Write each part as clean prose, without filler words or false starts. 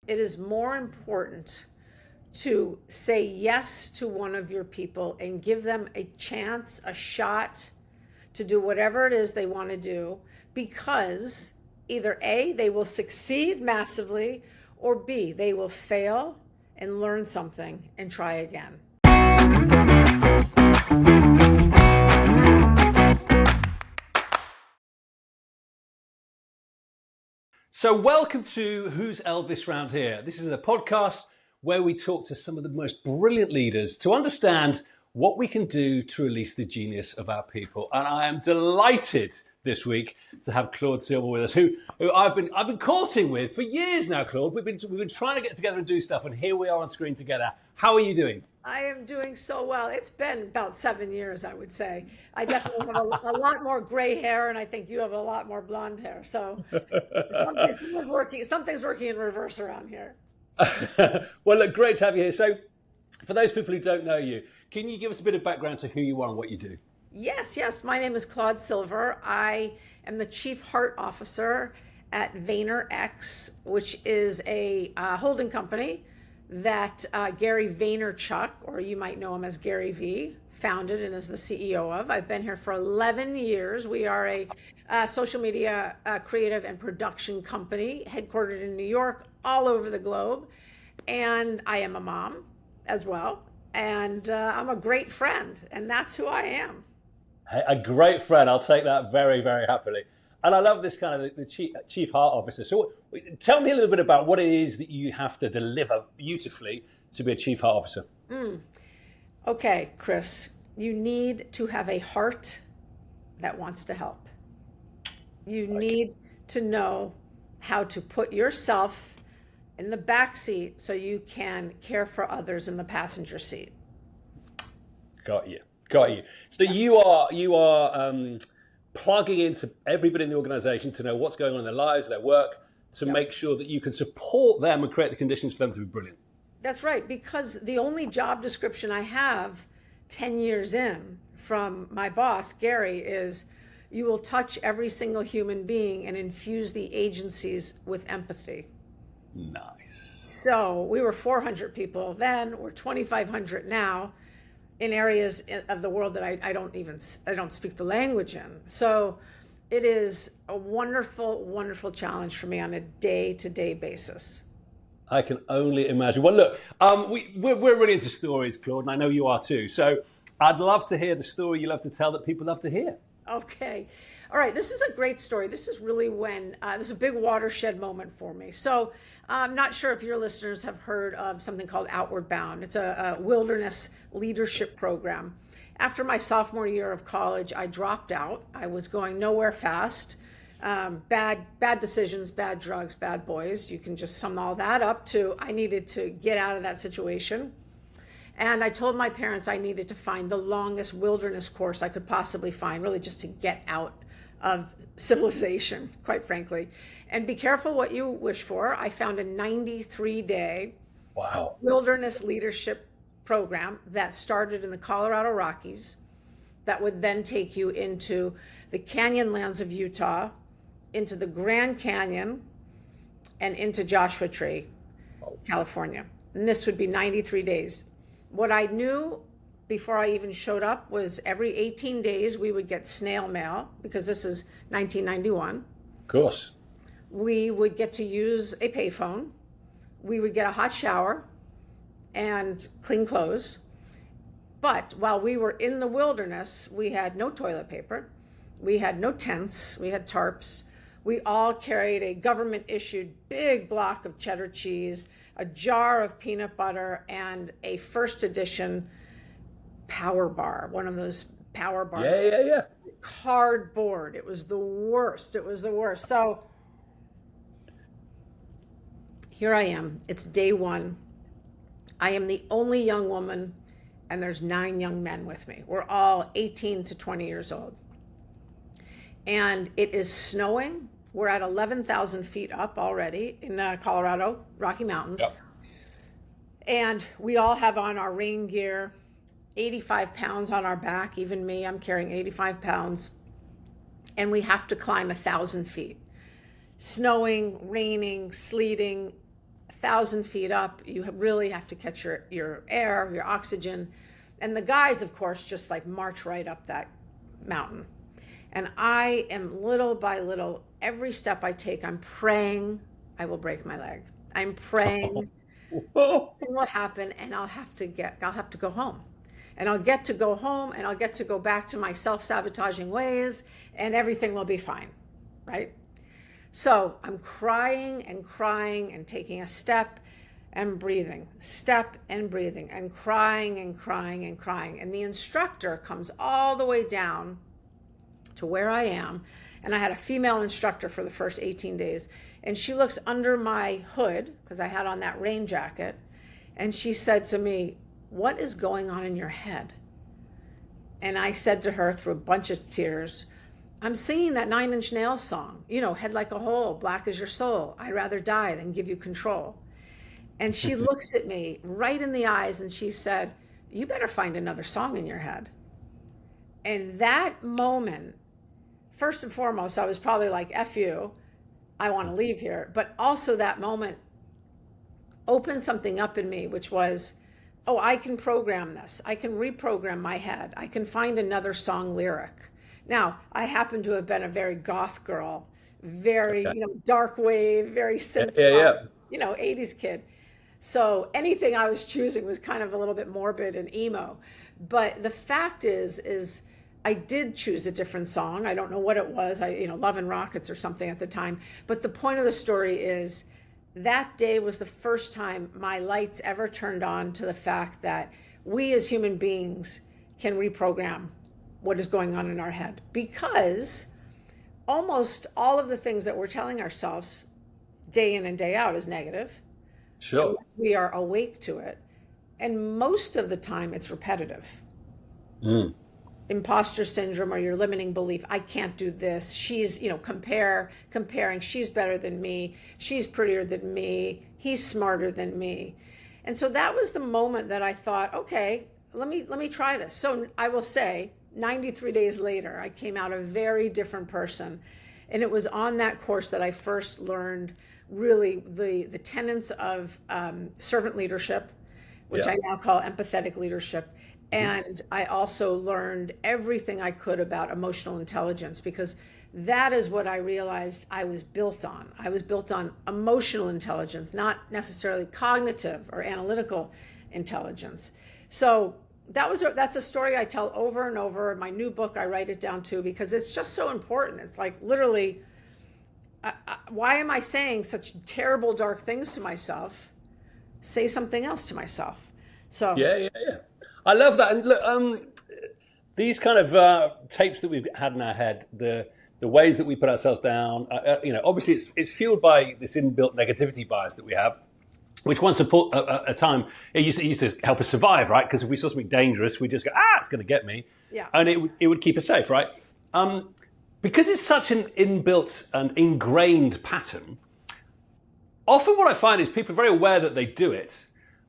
it is more important to say yes to one of your people and give them a chance, a shot to do whatever it is they want to do, because either A, they will succeed massively, or B, they will fail and learn something and try again. So welcome to Who's Elvis Round Here. This is a podcast where we talk to some of the most brilliant leaders to understand what we can do to release the genius of our people. And I am delighted this week to have Claude Silver with us, who I've been courting with for years now. Claude, we've been trying to get together and do stuff, and here we are on screen together. How are you doing? I am doing so well. It's been about 7 years, I would say. I definitely have a lot more gray hair, and I think you have a lot more blonde hair. So something's working in reverse around here. Well, look, great to have you here. So, for those people who don't know you, can you give us a bit of background to who you are and what you do? Yes. My name is Claude Silver. I am the Chief Heart Officer at VaynerX, which is a holding company that Gary Vaynerchuk, or you might know him as Gary V, founded and is the CEO of. I've been here for 11 years. We are a social media creative and production company headquartered in New York, all over the globe. And I am a mom as well. And I'm a great friend, and that's who I am. A great friend. I'll take that very, very happily. And I love this kind of the chief heart officer. So tell me a little bit about what it is that you have to deliver beautifully to be a chief heart officer. Okay, Chris, you need to have a heart that wants to help. You need to know how to put yourself in the back seat so you can care for others in the passenger seat. Got you. So you are plugging into everybody in the organization to know what's going on in their lives, their work, to make sure that you can support them and create the conditions for them to be brilliant. That's right, because the only job description I have 10 years in from my boss, Gary, is you will touch every single human being and infuse the agencies with empathy. Nice. So we were 400 people then, we're 2,500 now, in areas of the world that I don't speak the language in. So it is a wonderful, wonderful challenge for me on a day-to-day basis. I can only imagine. Well, look, we're really into stories, Claude, and I know you are too. So I'd love to hear the story you love to tell that people love to hear. Okay. All right. This is a great story. This is really when this is a big watershed moment for me. So I'm not sure if your listeners have heard of something called Outward Bound. It's a wilderness leadership program. After my sophomore year of college, I dropped out. I was going nowhere fast. Bad decisions, bad drugs, bad boys. You can just sum all that up to I needed to get out of that situation. And I told my parents I needed to find the longest wilderness course I could possibly find, really just to get out of civilization, quite frankly. And be careful what you wish for. I found a 93-day wilderness leadership program that started in the Colorado Rockies that would then take you into the canyon lands of Utah, into the Grand Canyon, and into Joshua Tree, California. And this would be 93 days. What I knew before I even showed up was every 18 days we would get snail mail, because this is 1991. Of course. We would get to use a payphone. We would get a hot shower and clean clothes. But while we were in the wilderness, we had no toilet paper. We had no tents. We had tarps. We all carried a government-issued big block of cheddar cheese, a jar of peanut butter, and a first edition power bar, one of those power bars. Yeah. Cardboard. It was the worst. So here I am. It's day one. I am the only young woman, and there's 9 young men with me. We're all 18 to 20 years old. And it is snowing. We're at 11,000 feet up already in Colorado, Rocky Mountains. Yep. And we all have on our rain gear, 85 pounds on our back. Even me, I'm carrying 85 pounds. And we have to climb 1,000 feet. Snowing, raining, sleeting, 1,000 feet up. You really have to catch your air, your oxygen. And the guys, of course, just like march right up that mountain. And I am little by little, every step I take, I'm praying I will break my leg. I'm praying something will happen and I'll have to go home. And I'll get to go home and I'll get to go back to my self-sabotaging ways and everything will be fine, right? So I'm crying and taking a step and breathing, step and breathing, and crying and crying and crying. And the instructor comes all the way down to where I am. And I had a female instructor for the first 18 days. And she looks under my hood, because I had on that rain jacket. And she said to me, "What is going on in your head?" And I said to her through a bunch of tears, "I'm singing that Nine Inch Nails song, Head Like a Hole, Black as Your Soul. I'd rather die than give you control." And she looks at me right in the eyes and she said, "You better find another song in your head." And that moment, first and foremost, I was probably like, "F you, I want to leave here." But also that moment opened something up in me, which was, oh, I can program this. I can reprogram my head. I can find another song lyric. Now, I happen to have been a very goth girl, very, dark wave, very synth pop, 80s kid. So anything I was choosing was kind of a little bit morbid and emo. But the fact is I did choose a different song. I don't know what it was. Love and Rockets or something at the time. But the point of the story is that day was the first time my lights ever turned on to the fact that we as human beings can reprogram what is going on in our head. Because almost all of the things that we're telling ourselves day in and day out is negative. Sure. We are awake to it. And most of the time it's repetitive. Imposter syndrome or your limiting belief. I can't do this. She's, comparing. She's better than me. She's prettier than me. He's smarter than me. And so that was the moment that I thought, okay, let me try this. So I will say 93 days later, I came out a very different person. And it was on that course that I first learned really the tenets of servant leadership, which I now call empathetic leadership. And I also learned everything I could about emotional intelligence, because that is what I realized I was built on. I was built on emotional intelligence, not necessarily cognitive or analytical intelligence. So that's a story I tell over and over. In my new book, I write it down too, because it's just so important. It's like literally, why am I saying such terrible, dark things to myself? Say something else to myself. So yeah. I love that. And look, these kind of tapes that we've had in our head, the ways that we put ourselves down, obviously it's fueled by this inbuilt negativity bias that we have, which once upon a time, it used to help us survive, right? Because if we saw something dangerous, we just go, it's going to get me. Yeah. And it would keep us safe, right? Because it's such an inbuilt and ingrained pattern, often what I find is people are very aware that they do it,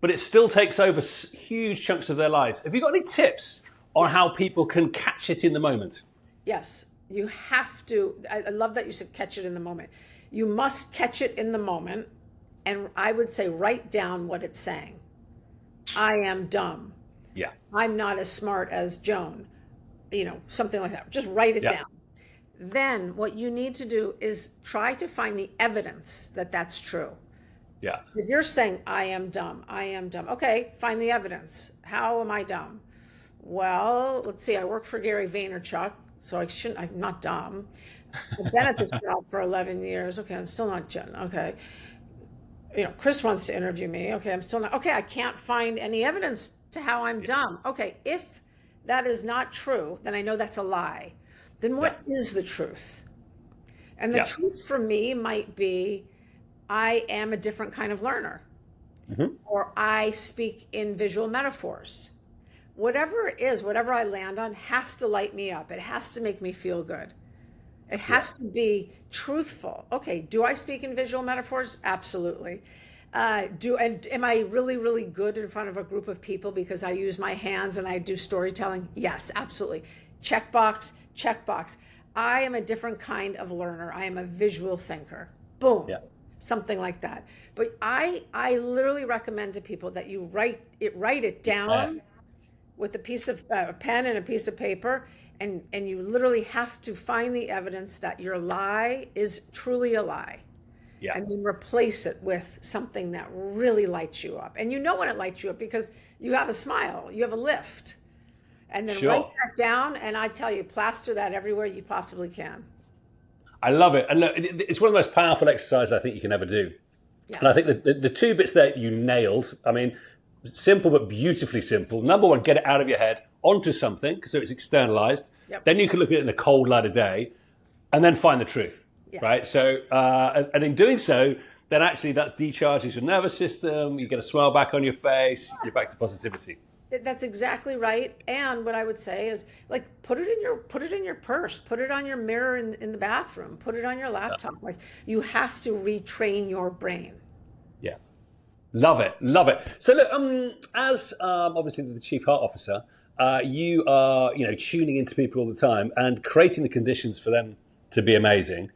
but it still takes over huge chunks of their lives. Have you got any tips on how people can catch it in the moment? Yes, you have to. I love that you said catch it in the moment. You must catch it in the moment. And I would say write down what it's saying. I am dumb. Yeah. I'm not as smart as Joan. Something like that. Just write it down. Then what you need to do is try to find the evidence that that's true. Yeah. If you're saying, I am dumb. Okay, find the evidence. How am I dumb? Well, let's see. I work for Gary Vaynerchuk, so I'm not dumb. I've been at this job for 11 years. Okay, I'm still not okay. Chris wants to interview me. Okay, I'm still not. Okay, I can't find any evidence to how I'm dumb. Okay, if that is not true, then I know that's a lie. Then what is the truth? And the truth for me might be, I am a different kind of learner, or I speak in visual metaphors. Whatever it is, whatever I land on has to light me up. It has to make me feel good. It has to be truthful. Okay, do I speak in visual metaphors? Absolutely. Am I really, really good in front of a group of people because I use my hands and I do storytelling? Yes, absolutely. Checkbox. I am a different kind of learner. I am a visual thinker. Boom. Yeah. something like that. But I literally recommend to people that you write it down with a piece of a pen and a piece of paper, and you literally have to find the evidence that your lie is truly a lie. Yeah. And then replace it with something that really lights you up. And you know when it lights you up because you have a smile, you have a lift. And then write that down, and I tell you, plaster that everywhere you possibly can. I love it. And look, it's one of the most powerful exercises I think you can ever do. Yeah. And I think the two bits that you nailed, I mean, simple but beautifully simple. Number one, get it out of your head onto something, so it's externalized. Yep. Then you can look at it in the cold light of day, and then find the truth. Yeah. Right. So, and in doing so, then actually that decharges your nervous system. You get a smile back on your face. You're back to positivity. That's exactly right. And what I would say is, like, put it in your purse, put it on your mirror in the bathroom, put it on your laptop. Yeah. Like, you have to retrain your brain. Yeah. Love it. Love it. So look, as obviously the Chief Heart Officer, you are, tuning into people all the time and creating the conditions for them to be amazing.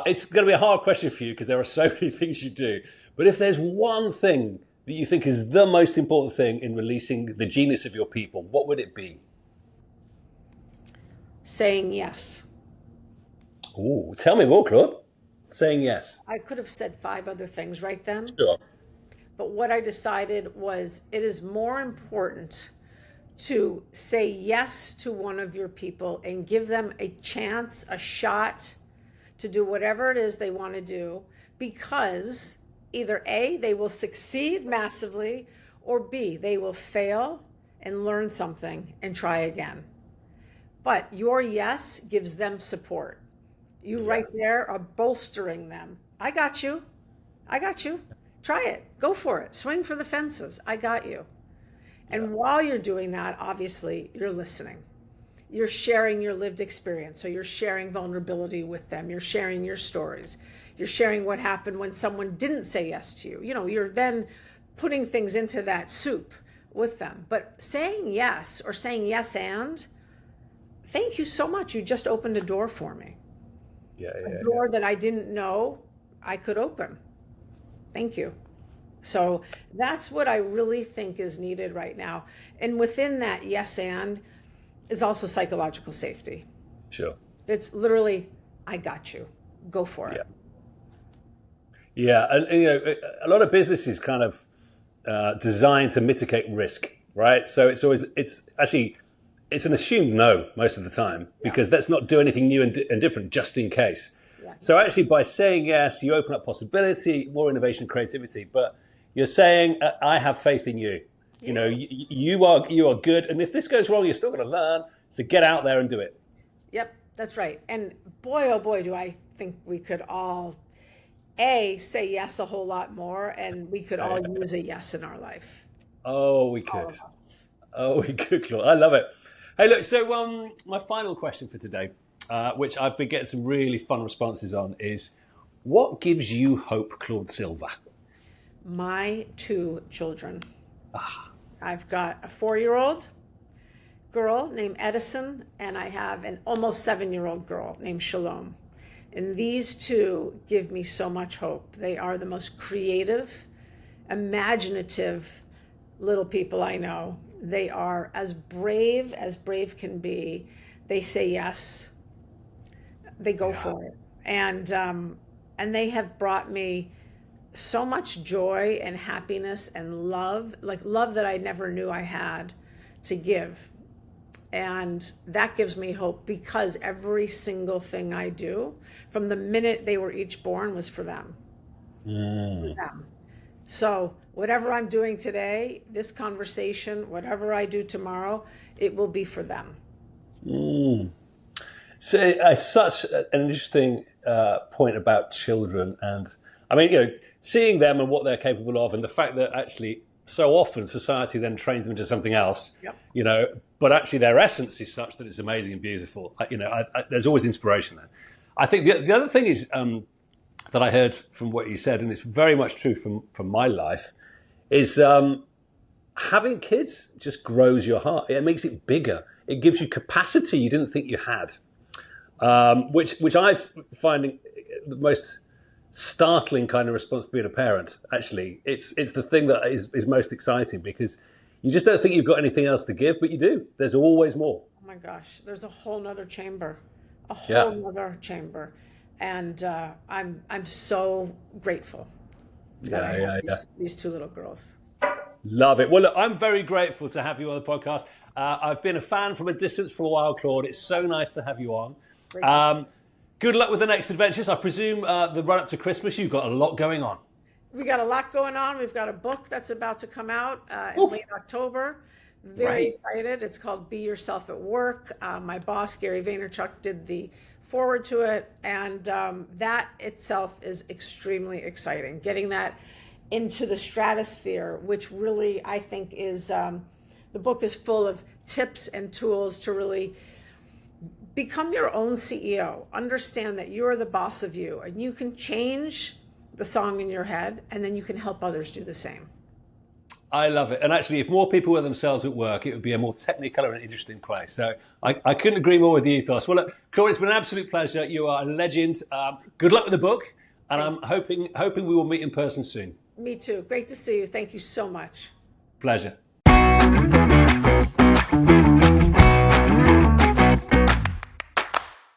It's going to be a hard question for you because there are so many things you do. But if there's one thing that you think is the most important thing in releasing the genius of your people, what would it be? Saying yes. Ooh, tell me more, Claude. Saying yes. I could have said 5 other things right then. Sure. But what I decided was it is more important to say yes to one of your people and give them a chance, a shot to do whatever it is they want to do, because either A, they will succeed massively, or B, they will fail and learn something and try again. But your yes gives them support. You right there are bolstering them. I got you. I got you. Try it. Go for it. Swing for the fences. I got you. And while you're doing that, obviously, you're listening. You're sharing your lived experience. So you're sharing vulnerability with them. You're sharing your stories. You're sharing what happened when someone didn't say yes to you. You're then putting things into that soup with them. But saying yes, or saying yes and, thank you so much. You just opened a door for me. A door that I didn't know I could open. Thank you. So that's what I really think is needed right now. And within that yes and is also psychological safety. Sure. It's literally, I got you. Go for it. Yeah. And a lot of businesses kind of designed to mitigate risk, right? So it's an assumed no most of the time, because let's not do anything new and different just in case. Yeah. So actually by saying yes, you open up possibility, more innovation, creativity, but you're saying, I have faith in you. Yeah. You are good. And if this goes wrong, you're still going to learn. So get out there and do it. Yep, that's right. And boy, oh boy, do I think we could all, say yes a whole lot more. And we could all use a yes in our life. Oh, we could. Oh, we could, Claude. I love it. Hey, look, so my final question for today, which I've been getting some really fun responses on, is what gives you hope, Claude Silver? My 2 children. I've got a 4-year-old girl named Edison, and I have an almost 7-year-old girl named Shalom. And these 2 give me so much hope. They are the most creative, imaginative little people I know. They are as brave can be. They say yes. They go for it. And they have brought me so much joy and happiness and love, like love that I never knew I had to give. And that gives me hope, because every single thing I do from the minute they were each born was for them. For them. So whatever I'm doing today, this conversation, whatever I do tomorrow, it will be for them. So such an interesting point about children. And I mean, seeing them and what they're capable of, and the fact that actually so often society then trains them into something else, but actually their essence is such that it's amazing and beautiful. There's always inspiration there. I think the other thing is that I heard from what you said, and it's very much true from my life, is having kids just grows your heart. It makes it bigger. It gives you capacity you didn't think you had, which I'm finding the most startling kind of response to being a parent. Actually, it's the thing that is most exciting, because you just don't think you've got anything else to give, but you do. There's always more. Oh my gosh, there's a whole nother chamber, nother chamber, and I'm so grateful that I have these two little girls. Love it. Well, look, I'm very grateful to have you on the podcast. I've been a fan from a distance for a while, Claude. It's so nice to have you on. Good luck with the next adventures. I presume the run up to Christmas, you've got a lot going on. We got a lot going on. We've got a book that's about to come out in late October. Very excited. It's called Be Yourself at Work. My boss, Gary Vaynerchuk, did the forward to it. And that itself is extremely exciting. Getting that into the stratosphere, which really, I think, is the book is full of tips and tools to really become your own CEO. Understand that you're the boss of you, and you can change the song in your head, and then you can help others do the same. I love it. And actually, if more people were themselves at work, it would be a more technical and interesting place. So I couldn't agree more with the ethos. Well, look, Claude, it's been an absolute pleasure. You are a legend. Good luck with the book, and I'm hoping we will meet in person soon. Me too. Great to see you. Thank you so much. Pleasure.